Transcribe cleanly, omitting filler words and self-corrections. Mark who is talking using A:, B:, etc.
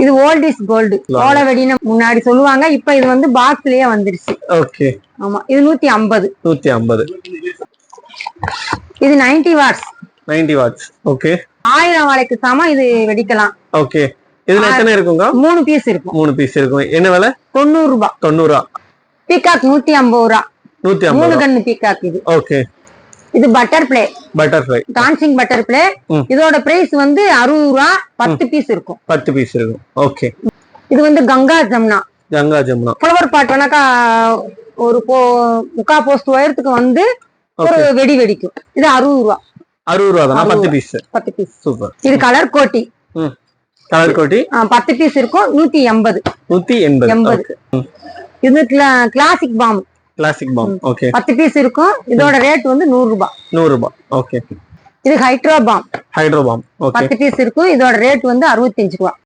A: இது old is gold ஓல வெடின்னு முன்னாடி சொல்லுவாங்க. இப்ப இது வந்து பாக்ஸ்லயே வந்துருச்சு.
B: ஓகே.
A: ஆமா, இது 150.
B: 150.
A: இது 90 வாட்ஸ்.
B: 90 வாட்ஸ். ஓகே.
A: 1000 வாழைக்கு சமம் இது வெடிக்கலாம்.
B: ஓகே. இதுல எத்தனை இருக்குங்க? 3
A: பீஸ் இருக்கும்.
B: 3 பீஸ் இருக்கும். என்ன விலை?
A: 90 ரூபாய்.
B: 90.
A: பீகாக் 150 ரூபாய்.
B: 150.
A: 3 கண்ணு பீகாக் இது.
B: ஓகே.
A: இது பட்டர்ஃப்ளை.
B: பட்டர்ஃப்ளை.
A: Dancing butterfly. இதோட பிரைஸ் வந்து 60 ரூபாய். 10 பீஸ் இருக்கும்.
B: 10 பீஸ் இருக்கும். ஓகே.
A: இது வந்து கங்கா ஜமுனா.
B: கங்கா ஜமுனா.
A: ஃப்ளவர் பாட் வேணாக்கா ஒரு முக்கா போஸ்ட் உயரத்துக்கு வந்து ஒரு வெடி வெடிக்கும். இது 60 ரூபாய்.
B: 60 ரூபாய் தான். 10 பீஸ்.
A: 10 பீஸ்.
B: சூப்பர்.
A: இது கலர் கோட்டி.
B: கலர் கோட்டி
A: 10 பீஸ் இருக்கும். 180.
B: 180.
A: இது classic balm.
B: Classic balm. Okay.
A: 10 piece இருக்கும். இதோட ரேட் வந்து 100 ரூபாய்.
B: 100 ரூபாய். ஓகே.
A: இது hydro balm.
B: Hydro balm. Okay.
A: 10 piece இருக்கும். இதோட ரேட் வந்து 65 ரூபாய்.